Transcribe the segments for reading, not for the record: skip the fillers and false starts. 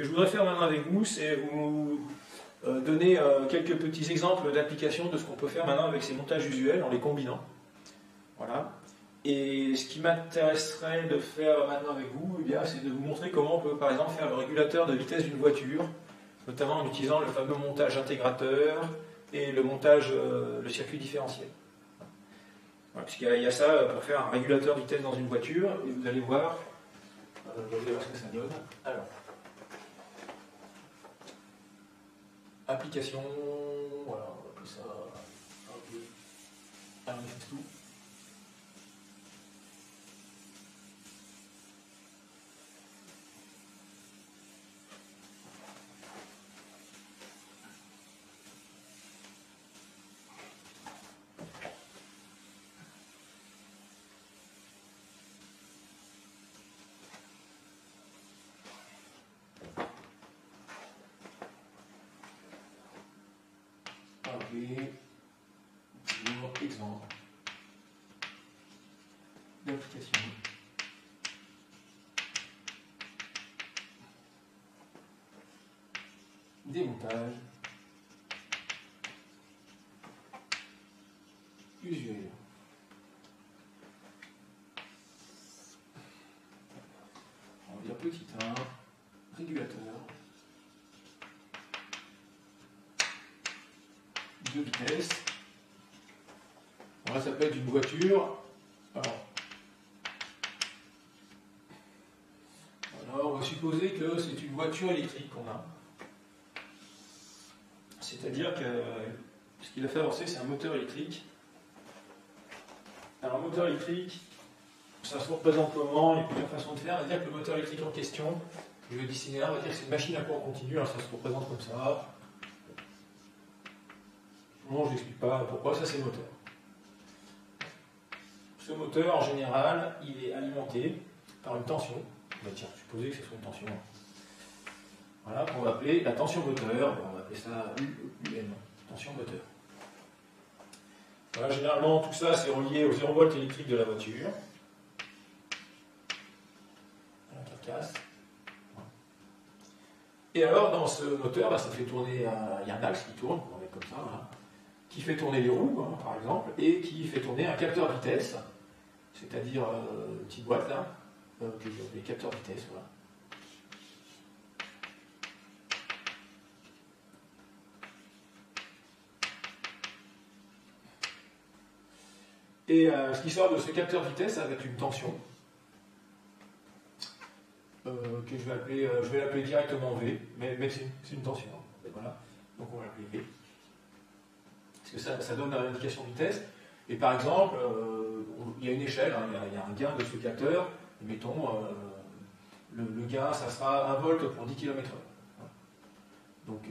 que je voudrais faire maintenant avec vous, c'est vous donner quelques petits exemples d'application de ce qu'on peut faire maintenant avec ces montages usuels en les combinant. Voilà. Et ce qui m'intéresserait de faire maintenant avec vous, eh bien, c'est de vous montrer comment on peut par exemple faire le régulateur de vitesse d'une voiture, notamment en utilisant le fameux montage intégrateur et le montage, le circuit différentiel. Voilà, puisqu'il y a ça pour faire un régulateur de vitesse dans une voiture, et vous allez voir, ce que ça donne. Alors, application, voilà, on va appeler ça un tout. Pour exemple d'application. Démontage usuel. On va dire petit 1, régulateur de vitesse. Là, ça peut être une voiture. Alors, on va supposer que c'est une voiture électrique qu'on a. C'est-à-dire que ce qui la fait avancer, c'est un moteur électrique. Alors, un moteur électrique, ça se représente comment? Il y a plusieurs façons de faire. On va dire que le moteur électrique en question, je vais dessiner là, on va dire que c'est une machine à courant continu. Alors, ça se représente comme ça. Non, je n'explique pas pourquoi, ça c'est le moteur. Ce moteur, en général, il est alimenté par une tension. On va supposer que ce soit une tension. Voilà, qu'on va appeler la tension moteur. On va appeler ça UM, tension moteur. Voilà, généralement, tout ça, c'est relié au 0 volt électrique de la voiture. La carcasse. Et alors, dans ce moteur, ça fait tourner, il y a un axe qui tourne, on va mettre comme ça, voilà, qui fait tourner les roues, par exemple, et qui fait tourner un capteur vitesse, c'est-à-dire une petite boîte là, les capteurs vitesse, voilà. Et ce qui sort de ce capteur vitesse avec une tension, que je vais l'appeler directement V, mais c'est une tension. Et voilà. Donc on va l'appeler V. Parce que ça donne une indication de vitesse. Et par exemple, il y a une échelle, hein, il y a un gain de ce capteur. Mettons, le gain, ça sera 1 volt pour 10 km/h. Donc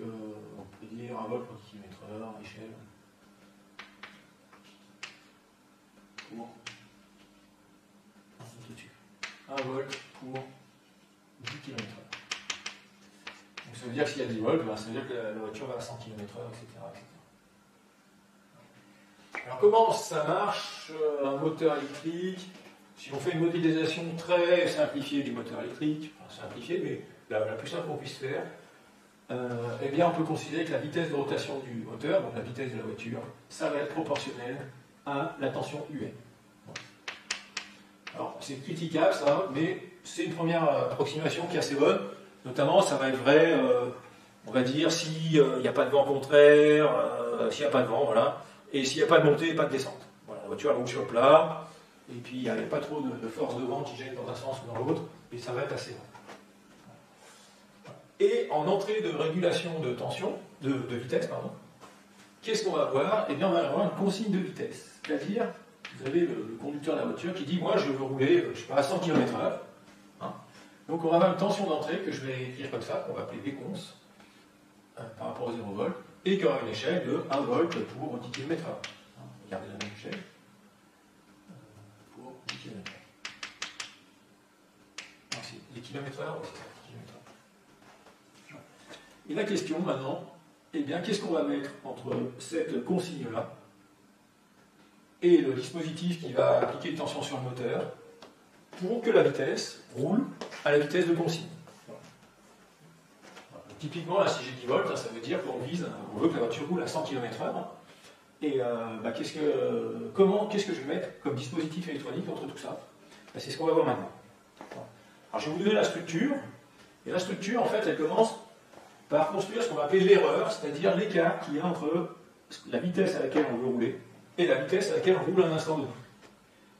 on peut dire 1 volt pour 10 km/h, échelle. Pour 1 volt pour 10 km/h. Donc ça veut dire que s'il y a 10 volts, ça veut dire que la voiture va à 100 km/h, etc., etc. Alors comment ça marche, un moteur électrique? Si on fait une modélisation très simplifiée du moteur électrique, enfin simplifiée, mais la plus simple qu'on puisse faire, eh bien on peut considérer que la vitesse de rotation du moteur, donc la vitesse de la voiture, ça va être proportionnel à la tension UM. Alors c'est critiquable ça, mais c'est une première approximation qui est assez bonne. Notamment ça va être vrai, on va dire, s'il n'y a pas de vent contraire, s'il n'y a pas de vent, voilà, et s'il n'y a pas de montée et pas de descente. Voilà, la voiture elle roule sur le plat, et puis il n'y a pas trop de force de vent qui gêne dans un sens ou dans l'autre, et ça va être assez bon. Et en entrée de régulation de tension, de vitesse, pardon, qu'est-ce qu'on va avoir? Eh bien on va avoir une consigne de vitesse. C'est-à-dire, vous avez le conducteur de la voiture qui dit, moi je veux rouler, je sais pas, à 100 km/h. Hein. Donc on va avoir une tension d'entrée que je vais écrire comme ça, qu'on va appeler Vcons, par rapport au 0 volt, et qui aura une échelle de 1 volt pour 10 km/h. Regardez la même échelle. Pour 10 km/h. C'est les km/h, c'est ça, km/h. Et la question maintenant, eh bien, qu'est-ce qu'on va mettre entre cette consigne-là et le dispositif qui va appliquer une tension sur le moteur pour que la vitesse roule à la vitesse de consigne? Typiquement, là, si j'ai 10 volts, ça veut dire on veut que la voiture roule à 100 km/h. Et qu'est-ce que je vais mettre comme dispositif électronique entre tout ça? C'est ce qu'on va voir maintenant. Alors, je vais vous donner la structure. Et la structure, en fait, elle commence par construire ce qu'on va appeler l'erreur, c'est-à-dire l'écart qu'il y a entre la vitesse à laquelle on veut rouler et la vitesse à laquelle on roule à un instant donné.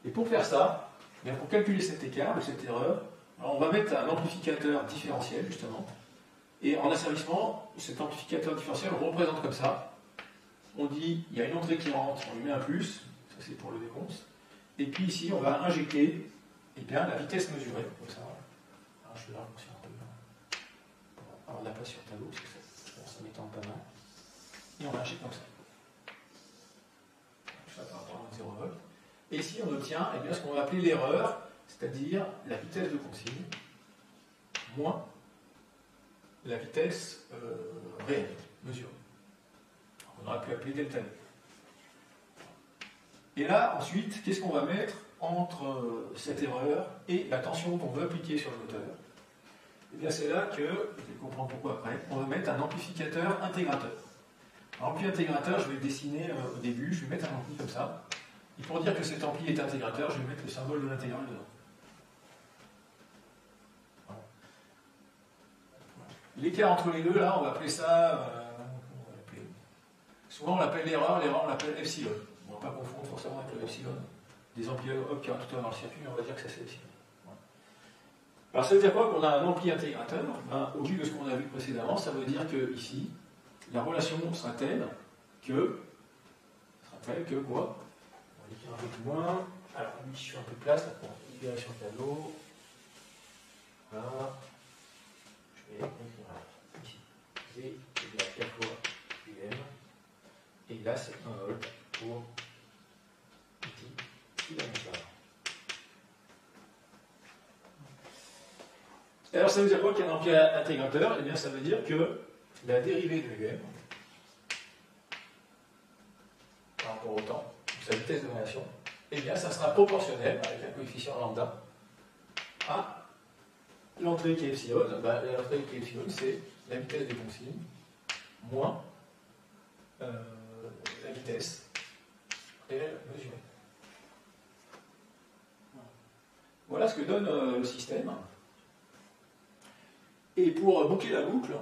Et pour faire ça, bien pour calculer cet écart ou cette erreur, alors on va mettre un amplificateur différentiel, justement. Et en asservissement, cet amplificateur différentiel, on le représente comme ça. On dit, il y a une entrée qui rentre, on lui met un plus, ça c'est pour le déconce. Et puis ici, on va injecter la vitesse mesurée, comme ça. Alors, je vais la raccourcir un peu. Pour avoir de la place sur le tableau, parce que ça m'étend pas mal. Et on injecte comme ça. Tout ça par rapport à 0 volt. Et ici, on obtient ce qu'on va appeler l'erreur, c'est-à-dire la vitesse de consigne, moins la vitesse réelle, mesurée. On aurait pu appeler delta V. Et là, ensuite, qu'est-ce qu'on va mettre entre cette erreur et la tension qu'on veut appliquer sur le moteur? Et bien c'est là que, vous allez comprendre pourquoi après, on va mettre un amplificateur intégrateur. L'ampli intégrateur, je vais le dessiner au début, je vais mettre un ampli comme ça. Et pour dire que cet ampli est intégrateur, je vais mettre le symbole de l'intégrale dedans. Voilà. L'écart entre les deux, là, on va appeler ça... souvent on l'appelle l'erreur on l'appelle epsilon. On ne va pas confondre forcément avec le epsilon. Des amplis qui ont tout à dans le circuit, on va dire que ça c'est epsilon. Voilà. Alors ça veut dire quoi qu'on a un ampli intégrateur? Au vu de ce qu'on a vu précédemment, ça veut dire que ici, la relation sera telle que quoi? On va écrire un peu plus loin. Alors lui, je fais un peu de place, là, pour libérer sur le tableau. Voilà. Je vais écrire ici. V égale 4 fois UM. Et là, c'est 1 volt pour petit diamètre. Alors, ça veut dire quoi qu'un ampli intégrateur? Eh bien, ça veut dire que la dérivée de UM par rapport au temps, sa vitesse de variation, eh bien, ça sera proportionnel avec un coefficient lambda à l'entrée qui est epsilon. L'entrée qui est epsilon, c'est la vitesse des consignes moins la vitesse réelle mesurée. Voilà ce que donne le système. Et pour boucler la boucle,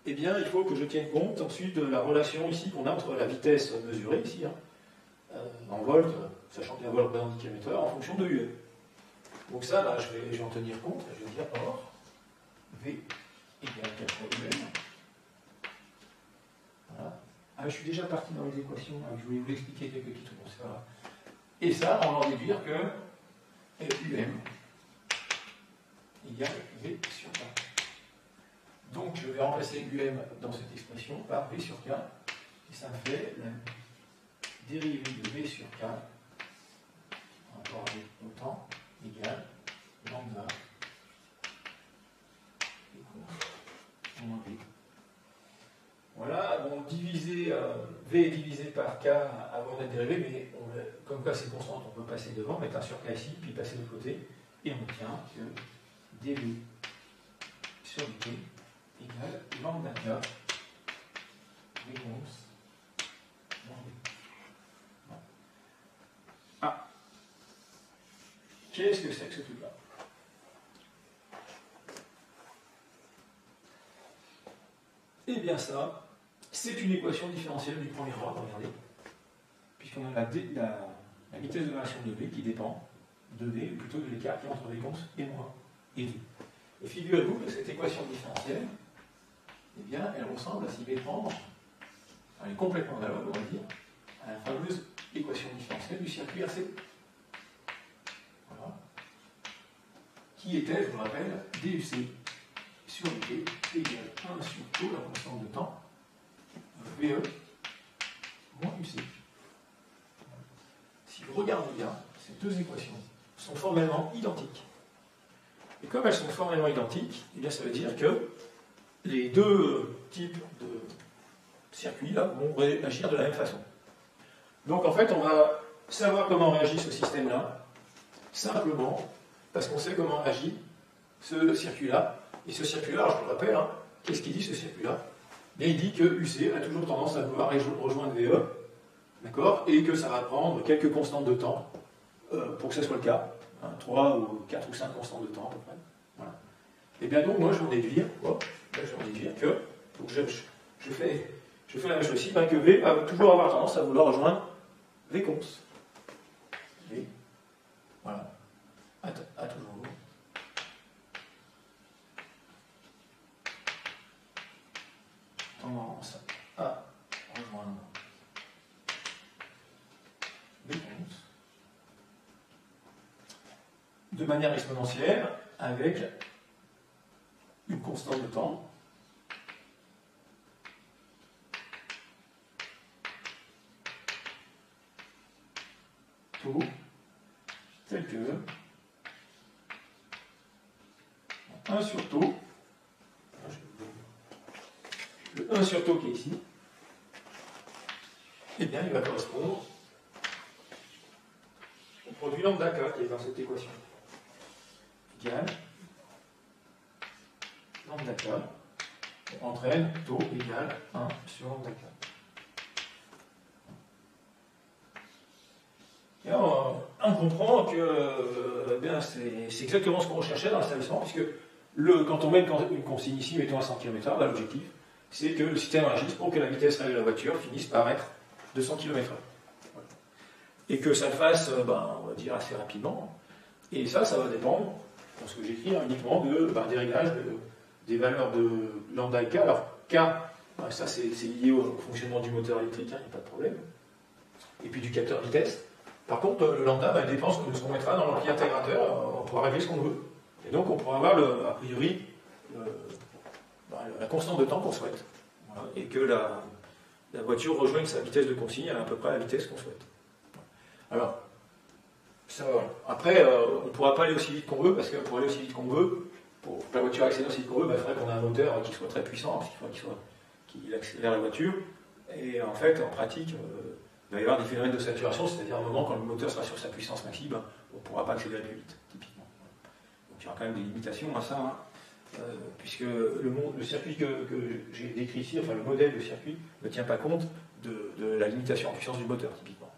eh bien, il faut que je tienne compte ensuite de la relation ici qu'on a entre la vitesse mesurée ici, en volts, sachant qu'il y a un volt par km/h, en fonction de UM. Donc ça, là, je vais en tenir compte. Je vais dire or V égale 4 fois UM. Voilà. Je suis déjà parti dans les équations, je voulais vous expliquer quelques petits trucs. Voilà. Et ça, on va en déduire que UM égale V sur K. Donc je vais remplacer UM dans cette expression par V sur K, et ça me fait la dérivée de V sur K, en rapport avec le temps, égale lambda moins V. Voilà, bon, V est divisé par K avant d'être dérivé, mais comme K c'est constante, on peut passer devant, mettre un sur K ici, puis passer de l'autre côté, et on obtient que dV sur dt égale lambda K réponse moins V. Ah, qu'est-ce que c'est que ce truc-là? Eh bien ça, c'est une équation différentielle du premier ordre, regardez, puisqu'on a la vitesse de variation de V qui dépend de V, ou plutôt de l'écart qui est entre réponse et moins et V. Et figurez-vous que cette équation différentielle, eh bien, elle ressemble à s'y méprendre, elle est complètement analogue, on va dire, à la fameuse équation différentielle du circuit RC. Voilà. Qui était, je vous le rappelle, DUC sur dt égale 1 sur taux, la constante de temps, VE moins UC. Si vous regardez bien, ces deux équations sont formellement identiques. Et comme elles sont formellement identiques, eh bien ça veut dire que les deux types de circuits là, vont réagir de la même façon. Donc en fait, on va savoir comment réagit ce système-là, simplement parce qu'on sait comment agit ce circuit-là. Et ce circuit-là, je vous le rappelle, qu'est-ce qu'il dit ce circuit-là? Bien, il dit que UC a toujours tendance à vouloir rejoindre VE, d'accord, et que ça va prendre quelques constantes de temps pour que ça soit le cas, 3 ou 4 ou 5 constantes de temps à peu près. Voilà. Et bien donc, moi je vais en déduire, que, donc je fais la même chose ici, que V va toujours avoir tendance à vouloir rejoindre V cons. V, voilà, à toujours. Tendance à rejoindre V cons de manière exponentielle avec une constante de temps taux tel que 1 sur taux, le 1 sur taux qui est ici, eh bien il va correspondre au produit lambda K qui est dans cette équation. Égal lambda K entraîne taux égal 1 sur lambda K. Et alors, on comprend que c'est exactement ce qu'on recherchait dans l'établissement, puisque quand on met une consigne ici, mettons à 100 km/h, l'objectif, c'est que le système réagisse pour que la vitesse réelle de la voiture finisse par être 200 km/h. Et que ça le fasse, on va dire, assez rapidement. Et ça va dépendre, dans ce que j'écris, uniquement des réglages des valeurs de lambda et K. Alors, K, ça c'est lié au fonctionnement du moteur électrique, il n'y a pas de problème. Et puis du capteur vitesse. Par contre, le lambda dépend de ce qu'on mettra dans l'ampli intégrateur, on pourra régler ce qu'on veut. Et donc on pourra avoir, a priori, la constante de temps qu'on souhaite. Voilà. Et que la voiture rejoigne sa vitesse de consigne à peu près à la vitesse qu'on souhaite. Alors, après, on ne pourra pas aller aussi vite qu'on veut, parce que pour aller aussi vite qu'on veut, pour que la voiture accélère aussi vite qu'on veut, il faudrait qu'on ait un moteur qui soit très puissant, qu'il accélère la voiture. Et en fait, en pratique, il va y avoir des phénomènes de saturation, c'est-à-dire à un moment quand le moteur sera sur sa puissance maximum, on ne pourra pas accélérer plus vite, typiquement. Donc il y aura quand même des limitations à ça, puisque le circuit que j'ai décrit ici, enfin le modèle de circuit, ne tient pas compte de la limitation en puissance du moteur, typiquement.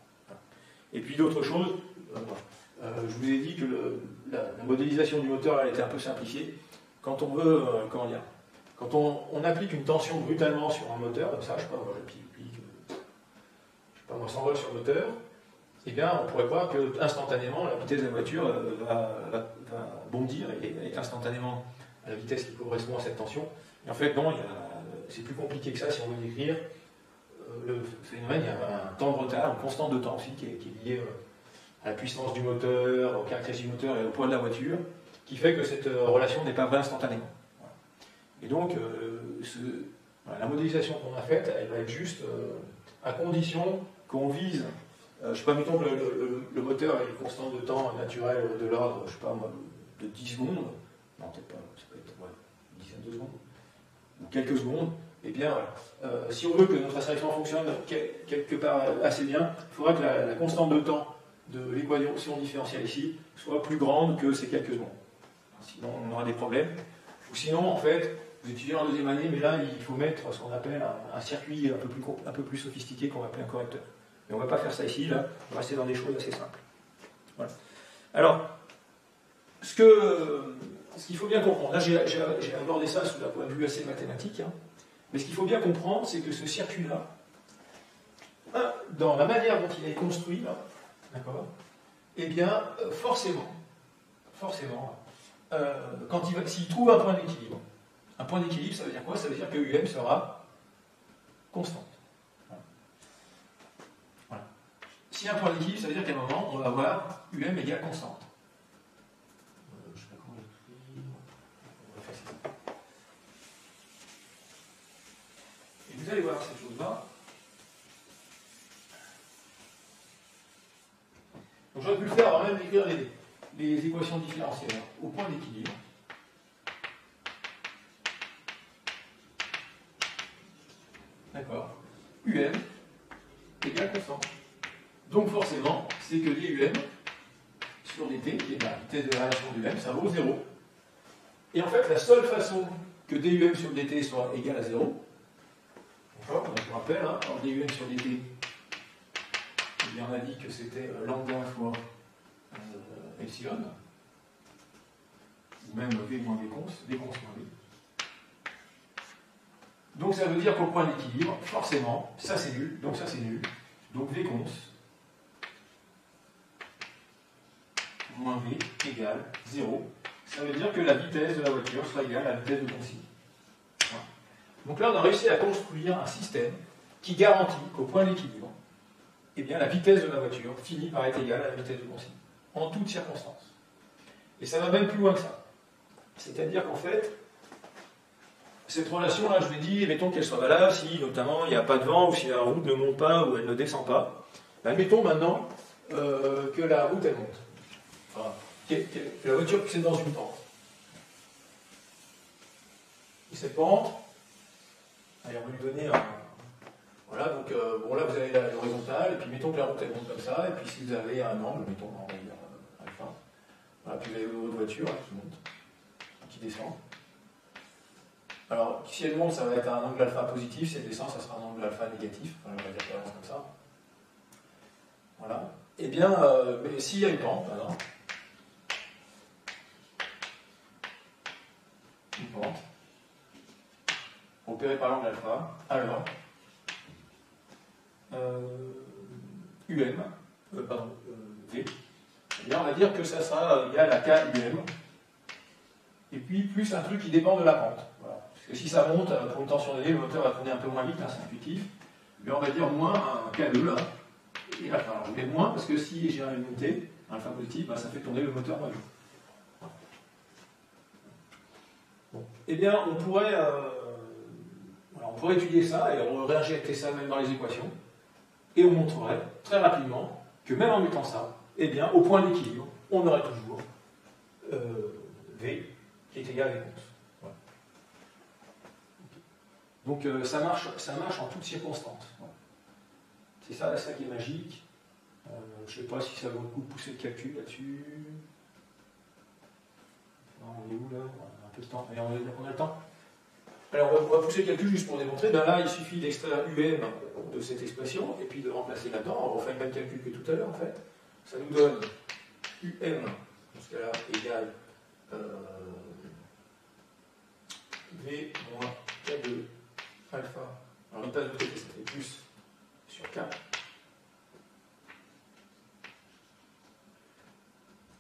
Et puis d'autres choses, je vous ai dit que la modélisation du moteur elle a été un peu simplifiée. Quand on veut, quand on applique une tension brutalement sur un moteur, comme ça, je sais pas, moi 100 volts sur le moteur, eh bien, on pourrait croire que instantanément la vitesse de la voiture va bondir et instantanément à la vitesse qui correspond à cette tension. Et en fait, non, c'est plus compliqué que ça si on veut décrire le phénomène. Il y a un temps de retard, une constante de temps aussi qui est liée à la puissance du moteur, aux caractéristiques du moteur et au poids de la voiture, qui fait que cette relation n'est pas vraie instantanément. Voilà. Et donc, la modélisation qu'on a faite, elle va être juste à condition qu'on vise, je ne sais pas, mettons que le moteur a une constante de temps naturelle de l'ordre, je ne sais pas moi, de 10 secondes, non peut-être pas, ça peut être une dizaine de secondes, ou quelques secondes, et bien si on veut que notre accélération fonctionne quelque part assez bien, il faudra que la constante de temps de l'équation différentielle ici soit plus grande que ces quelques secondes. Sinon on aura des problèmes. Ou sinon en fait, vous étudiez en deuxième année, mais là il faut mettre ce qu'on appelle un circuit un peu plus sophistiqué qu'on va appeler un correcteur. Mais on ne va pas faire ça ici, là, on va rester dans des choses assez simples. Voilà. Alors, ce qu'il faut bien comprendre, là j'ai abordé ça sous un point de vue assez mathématique, mais ce qu'il faut bien comprendre, c'est que ce circuit-là, dans la manière dont il est construit, d'accord, eh bien, forcément, s'il trouve un point d'équilibre, ça veut dire quoi? Ça veut dire que UM sera constante. Voilà. Si un point d'équilibre, ça veut dire qu'à un moment, on va avoir UM égale constante. Je ne sais pas comment l'écrire. On va faire ça. Et vous allez voir cette chose-là. Donc j'aurais pu le faire avant même d'écrire les équations différentielles au point d'équilibre. D'accord. UM égale constante. Donc forcément, c'est que dUm sur dt, qui est la vitesse de variation de UM, ça vaut 0. Et en fait, la seule façon que que dum sur dt soit égal à 0. D'accord? Donc, je vous rappelle, hein, en dum sur dt, eh bien, on a dit que c'était lambda fois epsilon, ou même v moins v cons moins v. Donc ça veut dire qu'au point d'équilibre, forcément, ça c'est nul, donc ça c'est nul. Donc v cons moins v égale 0. Ça veut dire que la vitesse de la voiture sera égale à la vitesse de Concy. Voilà. Donc là, on a réussi à construire un système qui garantit qu'au point d'équilibre, eh bien, la vitesse de la voiture finit par être égale à la vitesse de Concy, en toutes circonstances. Et ça va même plus loin que ça. C'est-à-dire qu'en fait, cette relation-là, je vous ai dit, mettons qu'elle soit valable si, notamment, il n'y a pas de vent, ou si la route ne monte pas, ou elle ne descend pas. Ben, mettons maintenant que la route, elle monte. Enfin, que la voiture c'est dans une pente. Et cette pente, allez, on va lui donner un... Voilà, donc bon, là vous avez l'horizontale, et puis mettons que la route elle monte comme ça, et puis si vous avez un angle, mettons, on va dire alpha, voilà, puis vous avez votre voiture hein, qui monte, qui descend. Alors, si elle monte, ça va être un angle alpha positif, si elle descend, ça sera un angle alpha négatif, enfin, on va dire comme ça. Voilà. Et bien, mais s'il y a une pente, alors, une pente, opérée par l'angle alpha, alors, V, eh bien on va dire que ça sera égal à K UM, et puis plus un truc qui dépend de la pente. Voilà. Parce que si ça monte, pour une tension donnée, le moteur va tourner un peu moins vite, hein, c'est intuitif, mais on va dire moins un K2 là, et là, alors, je mets moins parce que si j'ai une montée, alpha positif, ben, ça fait tourner le moteur moins vite. Bon. Eh bien, on pourrait étudier ça et réinjecter ça même dans les équations. Et on montrerait très rapidement que même en mettant ça, eh bien, au point d'équilibre, on aurait toujours V qui est égal à V cons. Voilà. Donc ça marche en toutes circonstances. Voilà. C'est ça qui est magique. Je ne sais pas si ça vaut le coup de pousser le calcul là-dessus. On est où là? On a un peu de temps. Allez, on a le temps. Alors on va pousser le calcul juste pour démontrer. Ben là, il suffit d'extraire UM de cette expression et puis de remplacer là-dedans. On refait le même calcul que tout à l'heure en fait. Ça nous donne UM, dans ce cas-là, égale V moins K2 alpha. Alors il passe de l'autre côté, ça fait plus sur K.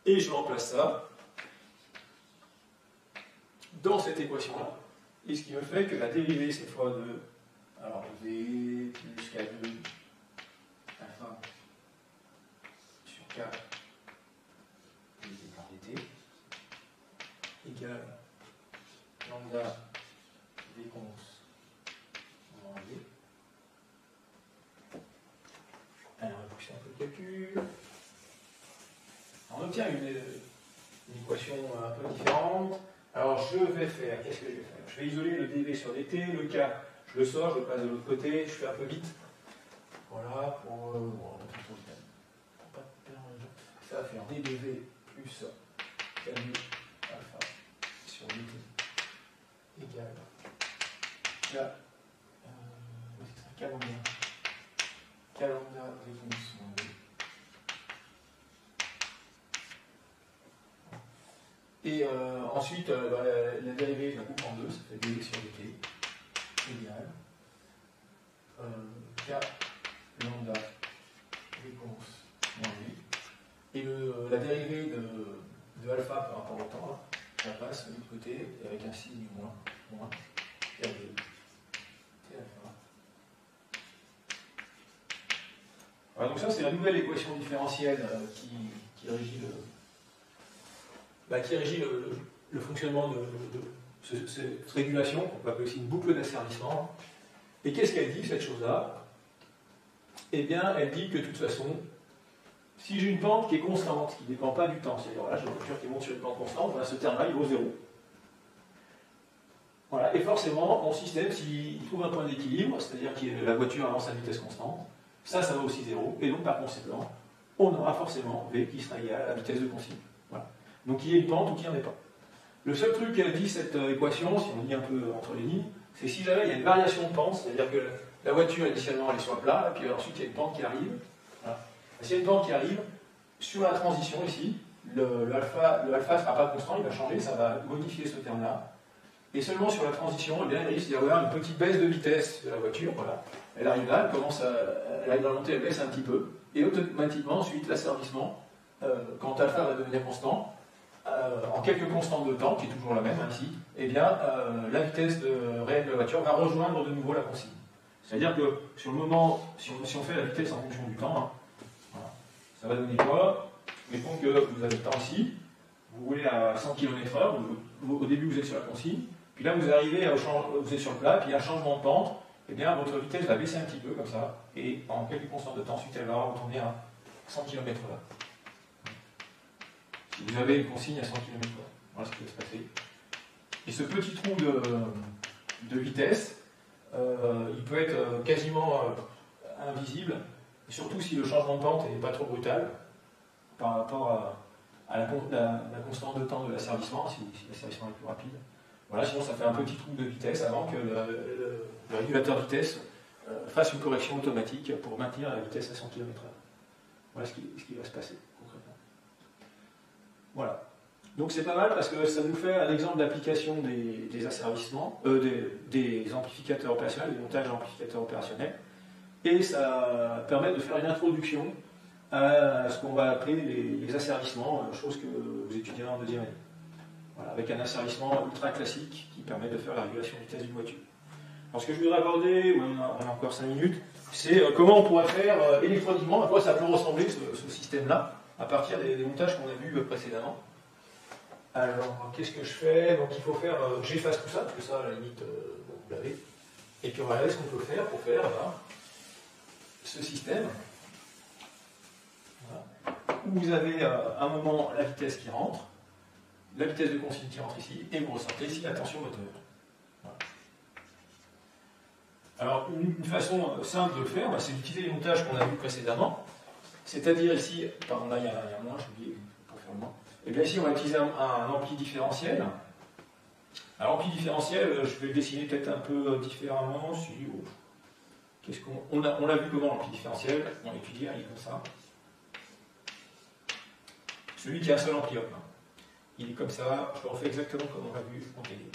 Et je remplace ça dans cette équation-là. Et ce qui me fait que la dérivée, cette fois de alors V plus K2 alpha sur K divisé par dt égale lambda V cons moins V. Alors, on va pousser un peu le calcul. Alors, on obtient une équation un peu différente. Alors, qu'est-ce que je vais faire? Je vais isoler le dv sur dt, le k, je le sors, je le passe de l'autre côté, je fais un peu vite. Voilà, ça va faire dv plus k2 alpha sur dt égale k lambda v cons moins v. Et ensuite, la dérivée, je la coupe en deux, ça fait dv sur dt égale k lambda v cons moins v. Et la dérivée de alpha par rapport au temps, là, ça passe de l'autre côté avec un signe moins k2 t alpha. Voilà, donc ça, c'est la nouvelle équation différentielle qui régit le fonctionnement de cette régulation, qu'on peut appeler aussi une boucle d'asservissement. Et qu'est-ce qu'elle dit, cette chose-là? Eh bien, elle dit que de toute façon, si j'ai une pente qui est constante, qui ne dépend pas du temps, c'est-à-dire là, j'ai une voiture qui monte sur une pente constante, voilà, ce terme-là, il vaut 0. Voilà, et forcément, mon système, s'il trouve un point d'équilibre, c'est-à-dire que la voiture avance à vitesse constante, ça va aussi 0, et donc par conséquent, on aura forcément V qui sera égal à la vitesse de Concy. Voilà. Donc il y ait une pente ou qu'il n'y en ait pas. Le seul truc qu'elle dit, cette équation, si on lit un peu entre les lignes, c'est si jamais il y a une variation de pente, c'est-à-dire que la voiture, initialement, elle est sur le plat, et puis ensuite, il y a une pente qui arrive. Voilà. S'il y a une pente qui arrive, sur la transition ici, le alpha ne sera pas constant, il va changer, ça va modifier ce terme-là. Et seulement sur la transition, eh bien, il risque d'y avoir une petite baisse de vitesse de la voiture. Voilà. Elle arrive là, elle arrive dans la montée, elle baisse un petit peu, et automatiquement, ensuite, l'asservissement, quand alpha va devenir constant, en quelques constantes de temps, qui est toujours la même hein, ici, eh bien, la vitesse réelle de la voiture va rejoindre de nouveau la consigne. C'est-à-dire que sur le moment, si on fait la vitesse en fonction du temps, hein, voilà, ça va donner quoi? Mettons que vous avez le temps ici, vous roulez à 100 km/h, au début vous êtes sur la consigne, puis là vous arrivez, vous êtes sur le plat, puis il y a un changement de pente, eh bien votre vitesse va baisser un petit peu comme ça, et en quelques constantes de temps, ensuite elle va retourner à 100 km/h. Si vous avez une consigne à 100 km/h, voilà ce qui va se passer. Et ce petit trou de vitesse, il peut être quasiment invisible, surtout si le changement de pente n'est pas trop brutal par rapport à la constante de temps de l'asservissement, si l'asservissement est plus rapide. Voilà, sinon ça fait un petit trou de vitesse avant que le régulateur de vitesse fasse une correction automatique pour maintenir la vitesse à 100 km/h. Voilà ce qui va se passer concrètement. Voilà. Donc c'est pas mal parce que ça nous fait un exemple d'application des asservissements, des amplificateurs opérationnels, des montages d'amplificateurs opérationnels, et ça permet de faire une introduction à ce qu'on va appeler les asservissements, chose que vous étudierez en deuxième année. Voilà, avec un asservissement ultra classique qui permet de faire la régulation de vitesse d'une voiture. Alors ce que je voudrais aborder, on a encore 5 minutes, c'est comment on pourrait faire électroniquement, à quoi ça peut ressembler ce système-là, à partir des montages qu'on a vus précédemment. Alors, qu'est-ce que je fais? Donc il faut faire, j'efface tout ça, parce que ça, à la limite, vous l'avez. Et puis on va regarder ce qu'on peut faire pour faire ce système. Voilà. Où vous avez à un moment la vitesse qui rentre, la vitesse de consigne qui rentre ici, et vous ressentez ici la tension moteur. Voilà. Alors, une façon simple de le faire, c'est d'utiliser les montages qu'on a vus précédemment. C'est-à-dire ici, pardon, là il y a un moins, j'ai oublié, pour faire le moins. Et bien ici, on va utiliser un ampli différentiel. Alors, ampli différentiel, je vais le dessiner peut-être un peu différemment. On l'a vu comment l'ampli différentiel, on l'étudie, il est comme ça. Celui qui a un seul ampli, hop, il est comme ça, je le refais exactement comme on l'a vu en télé.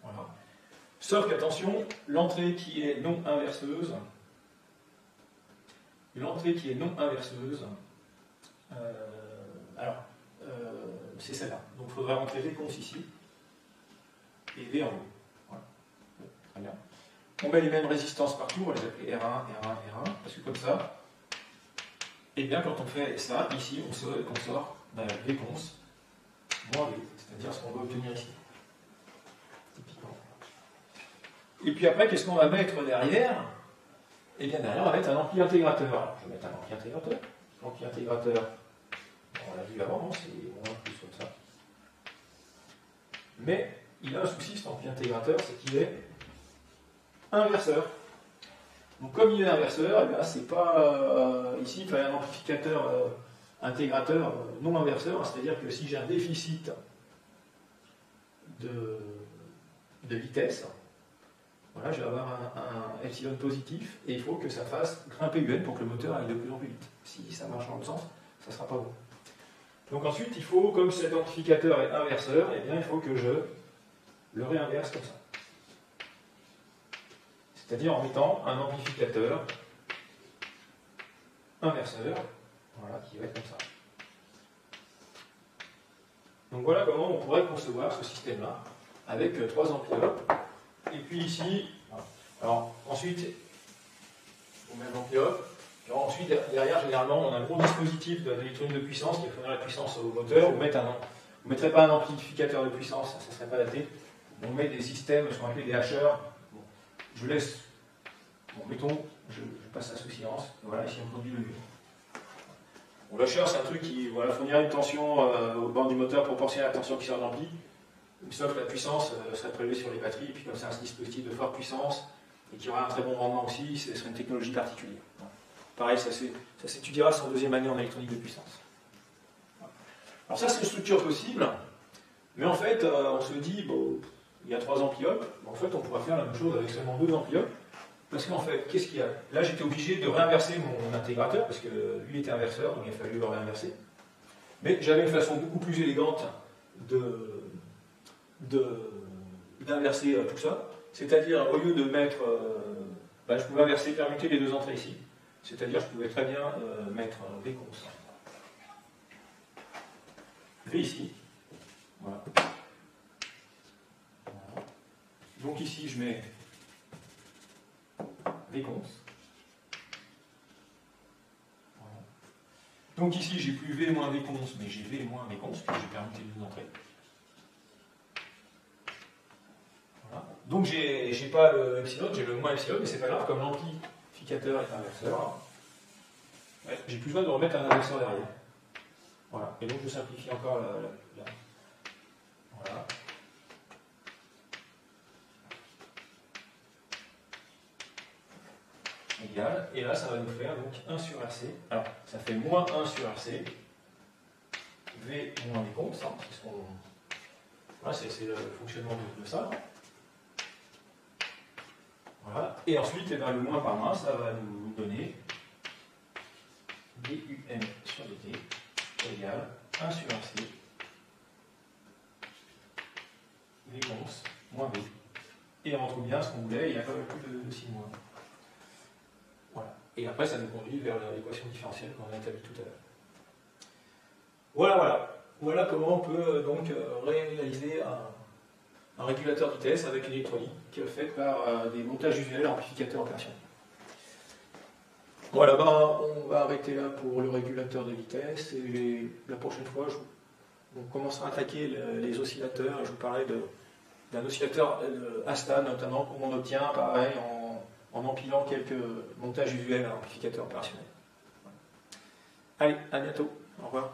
Voilà. Sauf qu'attention, l'entrée qui est non inverseuse, c'est celle-là. Donc il faudra rentrer V cons ici et V en haut. Voilà. Très bien. On met les mêmes résistances partout, on va les appeler R1, R1, R1, parce que comme ça, et bien quand on fait ça, ici on sort V cons moins V, c'est-à-dire ce qu'on va obtenir ici. Typiquement. Et puis après, qu'est-ce qu'on va mettre derrière? Et bien derrière, on va mettre un ampli intégrateur. Alors, je vais mettre un ampli intégrateur. L'ampli intégrateur, on l'a vu avant, c'est moins plus comme ça. Mais il a un souci, cet ampli intégrateur, c'est qu'il est inverseur. Donc comme il est inverseur, eh bien, c'est pas ici, il fallait un amplificateur intégrateur non inverseur, c'est-à-dire que si j'ai un déficit de vitesse, voilà, je vais avoir un epsilon positif et il faut que ça fasse grimper UN pour que le moteur aille de plus en plus vite. Si ça marche dans l'autre sens, ça ne sera pas bon. Donc ensuite, il faut, comme cet amplificateur est inverseur, eh bien, il faut que je le réinverse comme ça. C'est-à-dire en mettant un amplificateur inverseur, voilà, qui va être comme ça. Donc voilà comment on pourrait concevoir ce système-là, avec 3 ampli-op. Et puis ici, alors ensuite, on met un ampli-op. Ensuite, derrière, généralement, on a un gros dispositif d'électronique de puissance qui va fournir la puissance au moteur. Vous ne mettrez pas un amplificateur de puissance, ça ne serait pas daté. On met des systèmes, ce qu'on appelle des hacheurs. Bon, je laisse, mettons, je passe ça sous silence. Voilà, ici on produit le U. Bon, l'hacheur, c'est un truc qui fournira une tension au bord du moteur proportionnelle à la tension qui sort de l'ampli. Sauf que la puissance serait prélevée sur les batteries, et puis comme c'est un dispositif de forte puissance, et qui aura un très bon rendement aussi, ce serait une technologie particulière. Pareil, ça s'étudiera en deuxième année en électronique de puissance. Alors ça, c'est une structure possible, mais en fait, on se dit, bon, il y a 3 ampli-op, en fait, on pourra faire la même chose avec seulement 2 ampli-op, parce qu'en fait, qu'est-ce qu'il y a? Là, j'étais obligé de réinverser mon intégrateur, parce que lui était inverseur, donc il a fallu le réinverser. Mais j'avais une façon beaucoup plus élégante d'inverser tout ça. C'est-à-dire, au lieu de mettre... je pouvais inverser, permuter les 2 entrées ici. C'est-à-dire, je pouvais très bien mettre V constant. V ici. Voilà. Voilà. Donc ici, je mets V const. Voilà. Donc ici, j'ai plus V moins V const, mais j'ai V moins V const, puis j'ai permuté les 2 entrées. Voilà. Donc j'ai pas le epsilon, j'ai le moins epsilon, mais c'est pas grave, comme l'amplificateur est inverseur, j'ai plus besoin de remettre un inverseur derrière. Voilà. Et donc je simplifie encore la voilà. Égal. Et là, ça va nous faire donc 1 sur RC. Alors, ça fait moins 1 sur RC. V moins V const. Voilà, c'est le fonctionnement de ça. Voilà. Et ensuite, le moins par 1, ça va nous donner dum sur dt égale 1 sur RC V const moins V. Et on retrouve bien ce qu'on voulait, il n'y a pas plus de 6 mois. Voilà. Et après, ça nous conduit vers l'équation différentielle qu'on a établie tout à l'heure. Voilà comment on peut donc réaliser un régulateur de vitesse avec une électronique faite par des montages usuels amplificateurs opérationnels. Voilà, on va arrêter là pour le régulateur de vitesse et la prochaine fois, on commencera à attaquer les oscillateurs. Je vous parlerai d'un oscillateur ASTA notamment, où on obtient pareil en empilant quelques montages usuels à amplificateurs opérationnels. Allez, à bientôt. Au revoir.